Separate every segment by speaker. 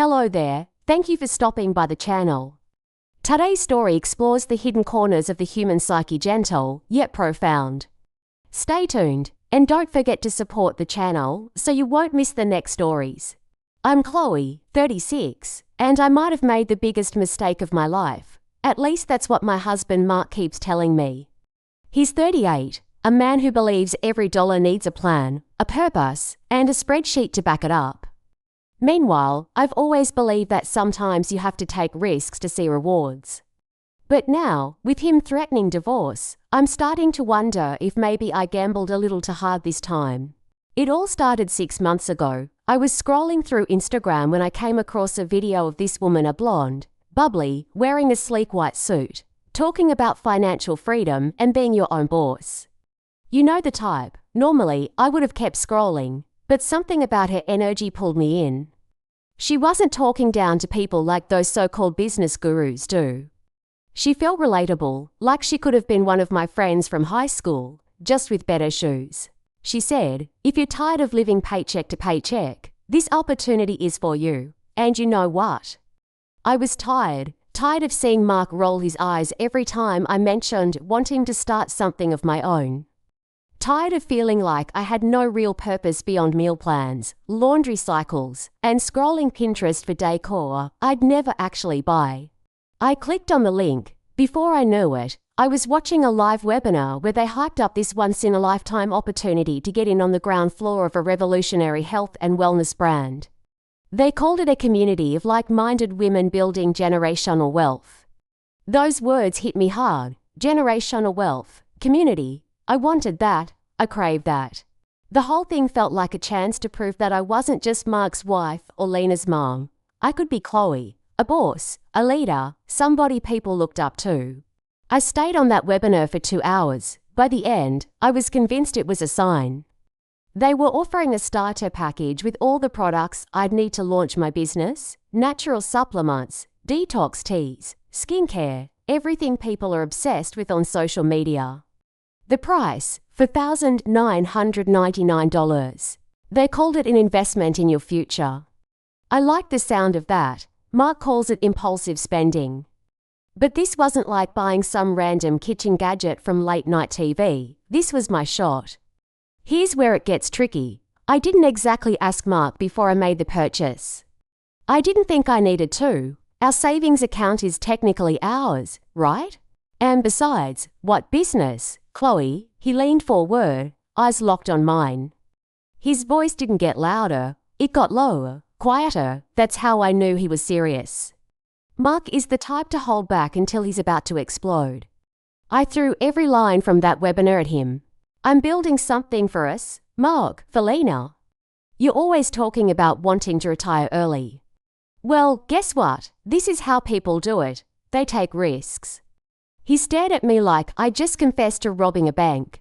Speaker 1: Hello there, thank you for stopping by the channel. Today's story explores the hidden corners of the human psyche, gentle yet profound. Stay tuned, and don't forget to support the channel so you won't miss the next stories. I'm Chloe, 36, and I might have made the biggest mistake of my life. At least that's what my husband Mark keeps telling me. He's 38, a man who believes every dollar needs a plan, a purpose, and a spreadsheet to back it up. Meanwhile, I've always believed that sometimes you have to take risks to see rewards. But now, with him threatening divorce, I'm starting to wonder if maybe I gambled a little too hard this time. It all started 6 months ago. I was scrolling through Instagram when I came across a video of this woman, a blonde, bubbly, wearing a sleek white suit, talking about financial freedom and being your own boss. You know the type. Normally, I would have kept scrolling, but something about her energy pulled me in. She wasn't talking down to people like those so-called business gurus do. She felt relatable, like she could have been one of my friends from high school, just with better shoes. She said, if you're tired of living paycheck to paycheck, this opportunity is for you. And you know what? I was tired of seeing Mark roll his eyes every time I mentioned wanting to start something of my own. Tired of feeling like I had no real purpose beyond meal plans, laundry cycles, and scrolling Pinterest for decor I'd never actually buy. I clicked on the link. Before I knew it, I was watching a live webinar where they hyped up this once-in-a-lifetime opportunity to get in on the ground floor of a revolutionary health and wellness brand. They called it a community of like-minded women building generational wealth. Those words hit me hard. Generational wealth, community. I wanted that. I craved that. The whole thing felt like a chance to prove that I wasn't just Mark's wife or Lena's mom. I could be Chloe, a boss, a leader, somebody people looked up to. I stayed on that webinar for 2 hours. By the end, I was convinced it was a sign. They were offering a starter package with all the products I'd need to launch my business, natural supplements, detox teas, skincare, everything people are obsessed with on social media. The price, $4,999. They called it an investment in your future. I like the sound of that. Mark calls it impulsive spending. But this wasn't like buying some random kitchen gadget from late-night TV. This was my shot. Here's where it gets tricky. I didn't exactly ask Mark before I made the purchase. I didn't think I needed to. Our savings account is technically ours, right? And besides, what business? Chloe, he leaned forward, eyes locked on mine. His voice didn't get louder, it got lower, quieter. That's how I knew he was serious. Mark is the type to hold back until he's about to explode. I threw every line from that webinar at him. I'm building something for us, Mark, for Lena. You're always talking about wanting to retire early. Well, guess what? This is how people do it. They take risks. He stared at me like I just confessed to robbing a bank.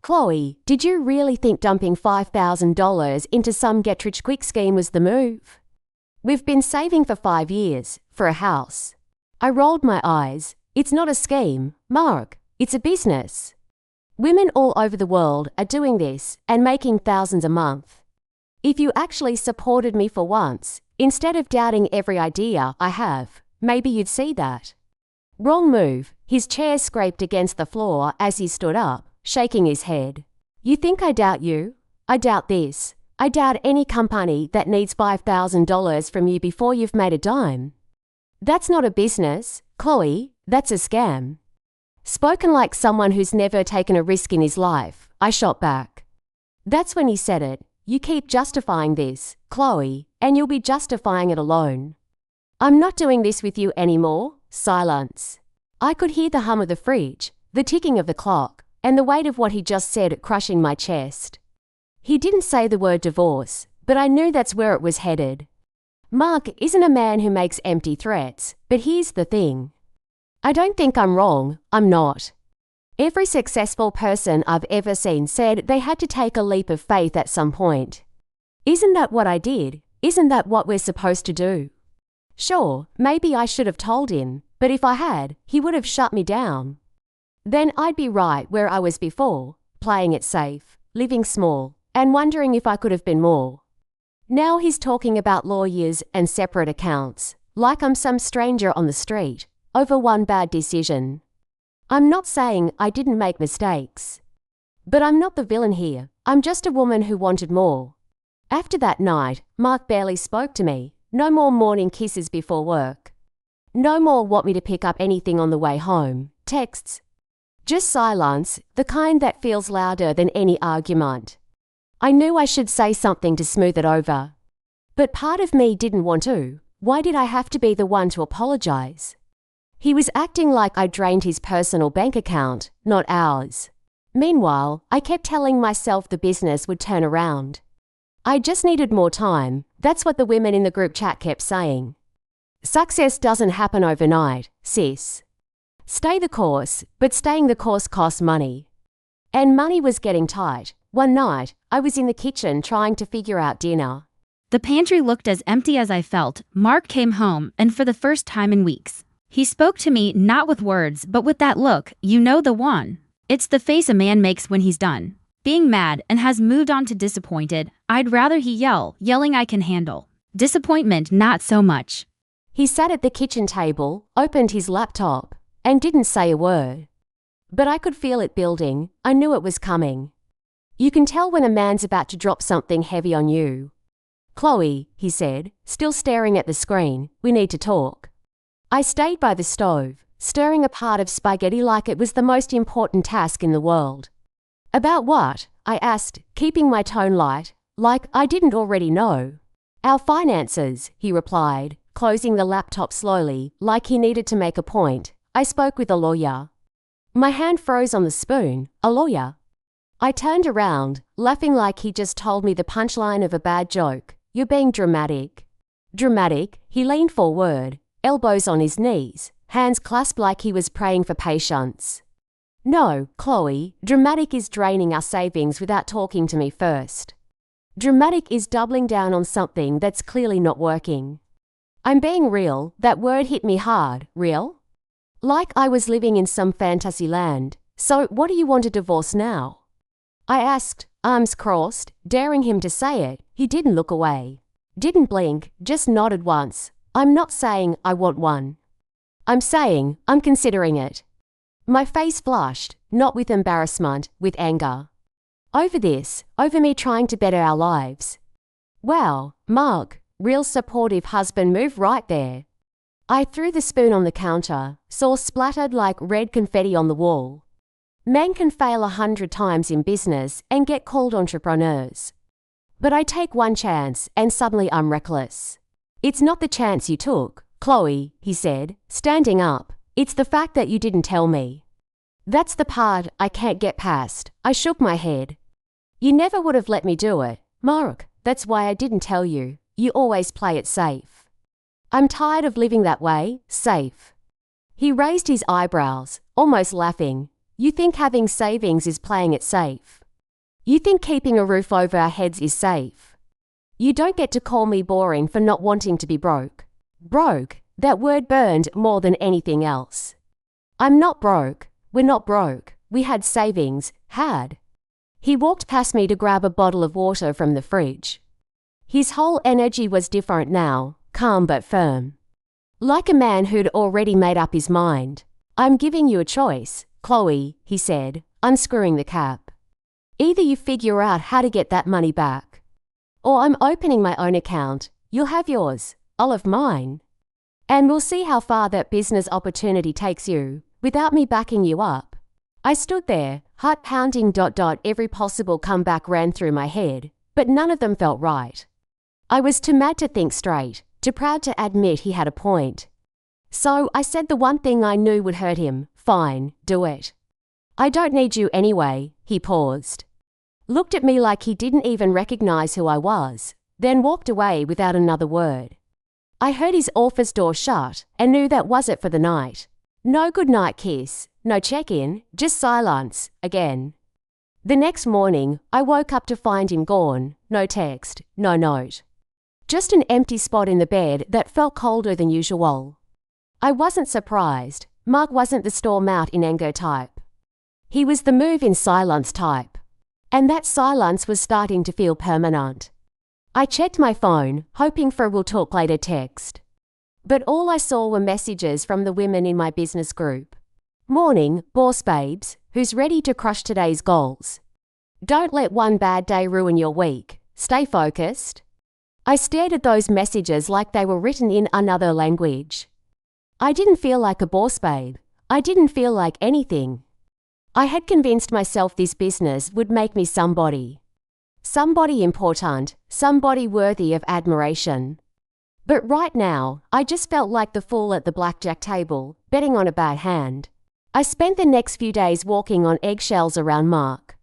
Speaker 1: Chloe, did you really think dumping $5,000 into some get-rich-quick scheme was the move? We've been saving for 5 years, for a house. I rolled my eyes. It's not a scheme, Mark. It's a business. Women all over the world are doing this and making thousands a month. If you actually supported me for once, instead of doubting every idea I have, maybe you'd see that. Wrong move. His chair scraped against the floor as he stood up, shaking his head. You think I doubt you? I doubt this. I doubt any company that needs $5,000 from you before you've made a dime. That's not a business, Chloe. That's a scam. Spoken like someone who's never taken a risk in his life, I shot back. That's when he said it. You keep justifying this, Chloe, and you'll be justifying it alone. I'm not doing this with you anymore. Silence. I could hear the hum of the fridge, the ticking of the clock, and the weight of what he just said crushing my chest. He didn't say the word divorce, but I knew that's where it was headed. Mark isn't a man who makes empty threats, but here's the thing. I don't think I'm wrong. I'm not. Every successful person I've ever seen said they had to take a leap of faith at some point. Isn't that what I did? Isn't that what we're supposed to do? Sure, maybe I should have told him, but if I had, he would have shut me down. Then I'd be right where I was before, playing it safe, living small, and wondering if I could have been more. Now he's talking about lawyers and separate accounts, like I'm some stranger on the street, over one bad decision. I'm not saying I didn't make mistakes. But I'm not the villain here, I'm just a woman who wanted more. After that night, Mark barely spoke to me. No more morning kisses before work. No more want me to pick up anything on the way home, texts. Just silence, the kind that feels louder than any argument. I knew I should say something to smooth it over. But part of me didn't want to. Why did I have to be the one to apologize? He was acting like I drained his personal bank account, not ours. Meanwhile, I kept telling myself the business would turn around. I just needed more time, that's what the women in the group chat kept saying. Success doesn't happen overnight, sis. Stay the course, but staying the course costs money. And money was getting tight. One night, I was in the kitchen trying to figure out dinner.
Speaker 2: The pantry looked as empty as I felt. Mark came home, and for the first time in weeks, he spoke to me not with words but with that look, you know the one. It's the face a man makes when he's done being mad and has moved on to disappointed. I'd rather he yelling I can handle. Disappointment not so much.
Speaker 1: He sat at the kitchen table, opened his laptop, and didn't say a word. But I could feel it building, I knew it was coming. You can tell when a man's about to drop something heavy on you. Chloe, he said, still staring at the screen, we need to talk. I stayed by the stove, stirring a part of spaghetti like it was the most important task in the world. About what? I asked, keeping my tone light, like I didn't already know. Our finances, he replied, closing the laptop slowly, like he needed to make a point. I spoke with a lawyer. My hand froze on the spoon. A lawyer? I turned around, laughing like he just told me the punchline of a bad joke. You're being dramatic. Dramatic? He leaned forward, elbows on his knees, hands clasped like he was praying for patience. No, Chloe, dramatic is draining our savings without talking to me first. Dramatic is doubling down on something that's clearly not working. I'm being real, that word hit me hard, real? Like I was living in some fantasy land. So what do you want a divorce now? I asked, arms crossed, daring him to say it. He didn't look away. Didn't blink, just nodded once. I'm not saying I want one. I'm saying I'm considering it. My face flushed, not with embarrassment, with anger. Over this, over me trying to better our lives. Wow, Mark, real supportive husband move right there. I threw the spoon on the counter, sauce splattered like red confetti on the wall. Men can fail 100 times in business and get called entrepreneurs. But I take one chance and suddenly I'm reckless. It's not the chance you took, Chloe, he said, standing up. It's the fact that you didn't tell me. That's the part I can't get past. I shook my head. You never would have let me do it, Mark. That's why I didn't tell you. You always play it safe. I'm tired of living that way, safe. He raised his eyebrows, almost laughing. You think having savings is playing it safe. You think keeping a roof over our heads is safe. You don't get to call me boring for not wanting to be broke. Broke, that word burned more than anything else. I'm not broke. We're not broke. We had savings, had. He walked past me to grab a bottle of water from the fridge. His whole energy was different now, calm but firm. Like a man who'd already made up his mind. I'm giving you a choice, Chloe, he said, unscrewing the cap. Either you figure out how to get that money back, or I'm opening my own account. You'll have yours, I'll have mine. And we'll see how far that business opportunity takes you, without me backing you up. I stood there, heart pounding. Every possible comeback ran through my head, but none of them felt right. I was too mad to think straight, too proud to admit he had a point. So I said the one thing I knew would hurt him. Fine, do it. I don't need you anyway. He paused. Looked at me like he didn't even recognize who I was, then walked away without another word. I heard his office door shut and knew that was it for the night. No goodnight kiss, no check-in, just silence, again. The next morning, I woke up to find him gone. No text, no note. Just an empty spot in the bed that felt colder than usual. I wasn't surprised. Mark wasn't the storm out in anger type. He was the move in silence type. And that silence was starting to feel permanent. I checked my phone, hoping for a "we'll talk later" text. But all I saw were messages from the women in my business group. "Morning, boss babes, who's ready to crush today's goals? Don't let one bad day ruin your week. Stay focused." I stared at those messages like they were written in another language. I didn't feel like a boss babe. I didn't feel like anything. I had convinced myself this business would make me somebody. Somebody important, somebody worthy of admiration. But right now, I just felt like the fool at the blackjack table, betting on a bad hand. I spent the next few days walking on eggshells around Mark.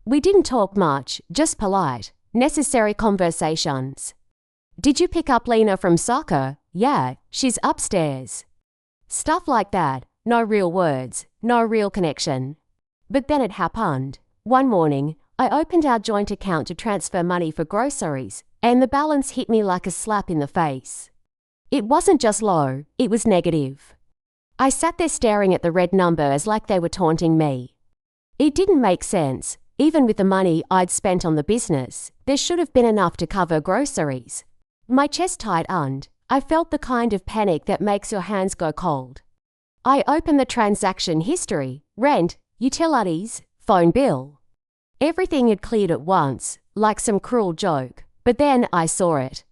Speaker 1: We didn't talk much, just polite, necessary conversations. "Did you pick up Lena from soccer?" "Yeah, she's upstairs." Stuff like that, no real words, no real connection. But then it happened. One morning, I opened our joint account to transfer money for groceries, and the balance hit me like a slap in the face. It wasn't just low, it was negative. I sat there staring at the red numbers like they were taunting me. It didn't make sense. Even with the money I'd spent on the business, there should have been enough to cover groceries. My chest tightened. I felt the kind of panic that makes your hands go cold. I opened the transaction history, rent, utilities, phone bill. Everything had cleared at once, like some cruel joke, but then I saw it.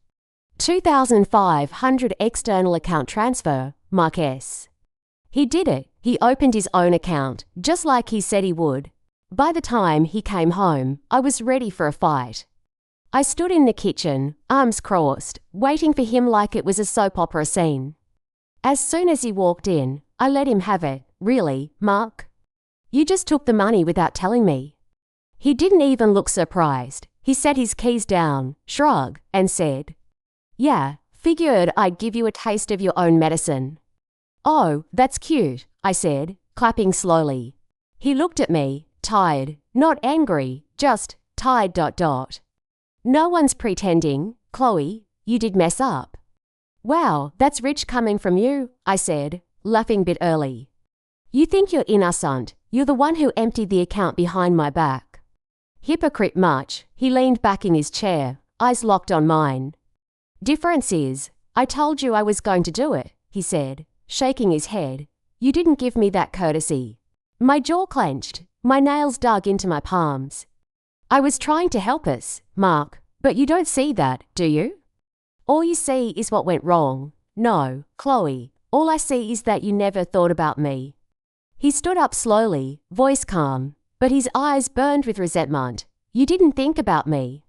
Speaker 1: 2,500 external account transfer, Mark S. He did it. He opened his own account, just like he said he would. By the time he came home, I was ready for a fight. I stood in the kitchen, arms crossed, waiting for him like it was a soap opera scene. As soon as he walked in, I let him have it. "Really, Mark? You just took the money without telling me." He didn't even look surprised. He set his keys down, shrugged, and said, "Yeah, figured I'd give you a taste of your own medicine." "Oh, that's cute," I said, clapping slowly. He looked at me, tired, not angry, just tired. "No one's pretending, Chloe, you did mess up." "Wow, that's rich coming from you," I said, laughing a bit early. "You think you're innocent. You're the one who emptied the account behind my back." Hypocrite much. He leaned back in his chair, eyes locked on mine. "Difference is, I told you I was going to do it," he said, shaking his head. "You didn't give me that courtesy." My jaw clenched, my nails dug into my palms. "I was trying to help us, Mark, but you don't see that, do you? All you see is what went wrong. No, Chloe, all I see is that you never thought about me." He stood up slowly, voice calm, but his eyes burned with resentment. "You didn't think about me.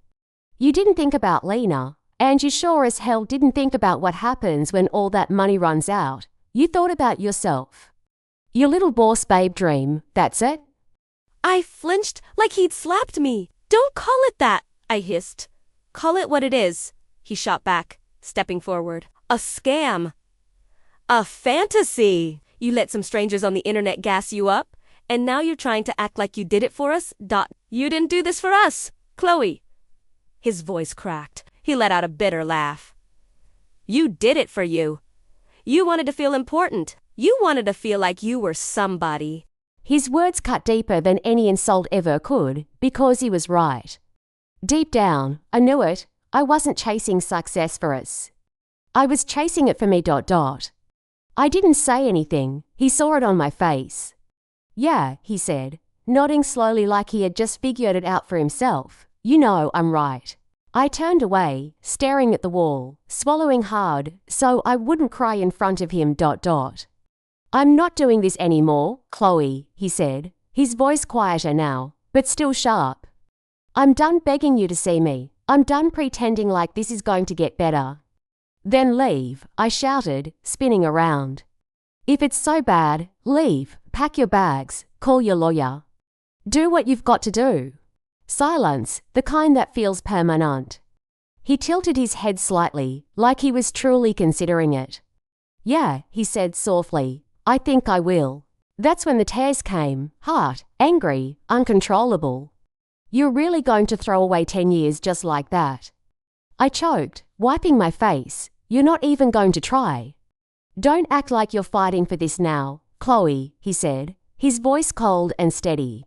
Speaker 1: You didn't think about Lena, and you sure as hell didn't think about what happens when all that money runs out. You thought about yourself. Your little boss babe dream, that's it."
Speaker 3: I flinched like he'd slapped me. "Don't call it that," I hissed. "Call it what it is," he shot back, stepping forward. "A scam. A fantasy. You let some strangers on the internet gas you up, and now you're trying to act like you did it for us. You didn't do this for us, Chloe." His voice cracked. He let out a bitter laugh. "You did it for you. You wanted to feel important. You wanted to feel like you were somebody."
Speaker 1: His words cut deeper than any insult ever could, because he was right. Deep down, I knew it. I wasn't chasing success for us. I was chasing it for me. I didn't say anything. He saw it on my face. "Yeah," he said, nodding slowly like he had just figured it out for himself. "You know I'm right." I turned away, staring at the wall, swallowing hard, so I wouldn't cry in front of him. "I'm not doing this anymore, Chloe," he said, his voice quieter now, but still sharp. "I'm done begging you to see me. I'm done pretending like this is going to get better." "Then leave," I shouted, spinning around. "If it's so bad, leave, pack your bags, call your lawyer. Do what you've got to do." Silence, the kind that feels permanent. He tilted his head slightly, like he was truly considering it. "Yeah," he said softly, "I think I will." That's when the tears came, hot, angry, uncontrollable. "You're really going to throw away 10 years just like that?" I choked, wiping my face. "You're not even going to try." "Don't act like you're fighting for this now, Chloe," he said, his voice cold and steady.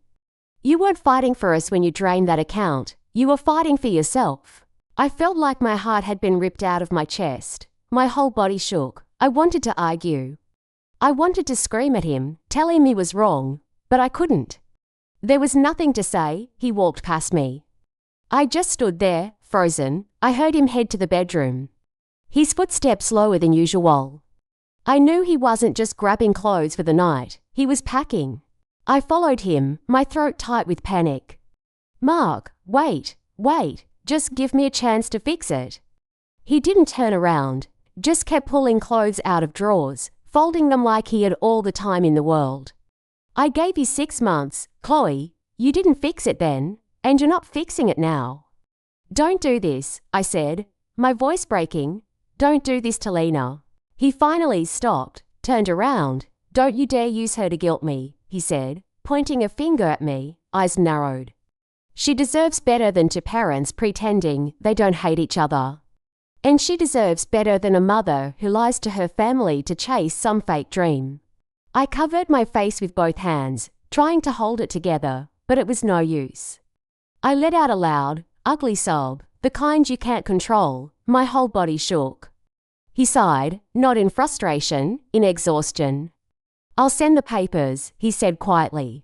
Speaker 1: "You weren't fighting for us when you drained that account. You were fighting for yourself. I felt like my heart had been ripped out of my chest. My whole body shook. I wanted to argue. I wanted to scream at him, tell him he was wrong, but I couldn't. There was nothing to say. He walked past me. I just stood there, frozen. I heard him head to the bedroom. His footsteps slower than usual. I knew he wasn't just grabbing clothes for the night. He was packing. I followed him, my throat tight with panic. Mark, wait. Just give me a chance to fix it. He didn't turn around, just kept pulling clothes out of drawers, folding them like he had all the time in the world. I gave you 6 months. Chloe, you didn't fix it then, and you're not fixing it now. Don't do this, I said, my voice breaking. Don't do this to Lena. He finally stopped, turned around. Don't you dare use her to guilt me, he said, pointing a finger at me, eyes narrowed. She deserves better than two parents pretending they don't hate each other. And she deserves better than a mother who lies to her family to chase some fake dream. I covered my face with both hands, trying to hold it together, but it was no use. I let out a loud, ugly sob, the kind you can't control. My whole body shook. He sighed, not in frustration, in exhaustion. I'll send the papers, he said quietly.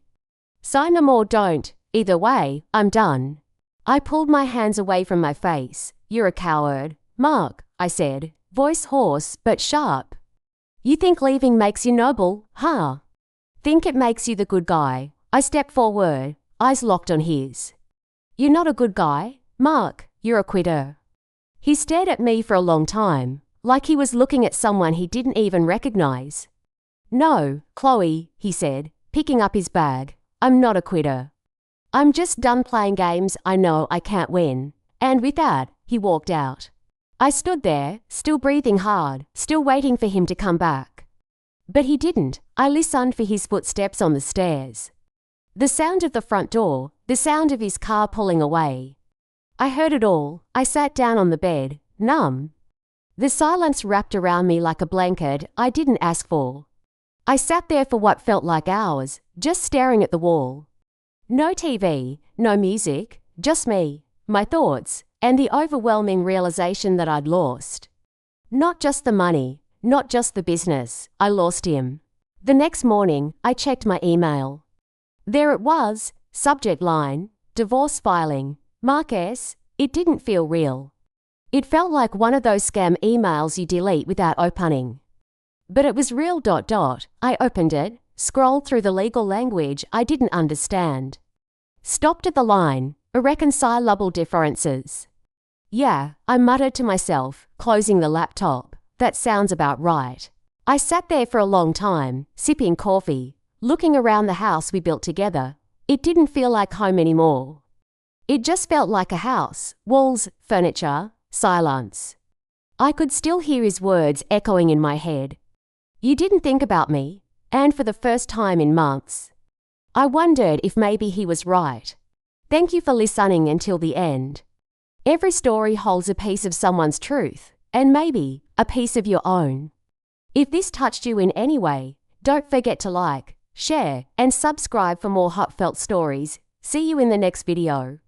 Speaker 1: Sign them or don't. Either way, I'm done. I pulled my hands away from my face. You're a coward. Mark, I said, voice hoarse but sharp. You think leaving makes you noble, huh? Think it makes you the good guy. I stepped forward, eyes locked on his. You're not a good guy, Mark. You're a quitter. He stared at me for a long time, like he was looking at someone he didn't even recognize. No, Chloe, he said, picking up his bag. I'm not a quitter. I'm just done playing games I know I can't win. And with that, he walked out. I stood there, still breathing hard, still waiting for him to come back. But he didn't. I listened for his footsteps on the stairs. The sound of the front door, the sound of his car pulling away. I heard it all. I sat down on the bed, numb. The silence wrapped around me like a blanket I didn't ask for. I sat there for what felt like hours, just staring at the wall. No TV, no music, just me, my thoughts, and the overwhelming realization that I'd lost. Not just the money, not just the business, I lost him. The next morning, I checked my email. There it was, subject line, divorce filing, Mark S. It didn't feel real. It felt like one of those scam emails you delete without opening. But it was real. I opened it, scrolled through the legal language I didn't understand. Stopped at the line, irreconcilable differences. Yeah, I muttered to myself, closing the laptop. That sounds about right. I sat there for a long time, sipping coffee, looking around the house we built together. It didn't feel like home anymore. It just felt like a house, walls, furniture, silence. I could still hear his words echoing in my head. You didn't think about me, and for the first time in months. I wondered if maybe he was right. Thank you for listening until the end. Every story holds a piece of someone's truth, and maybe a piece of your own. If this touched you in any way, don't forget to like, share, and subscribe for more heartfelt stories. See you in the next video.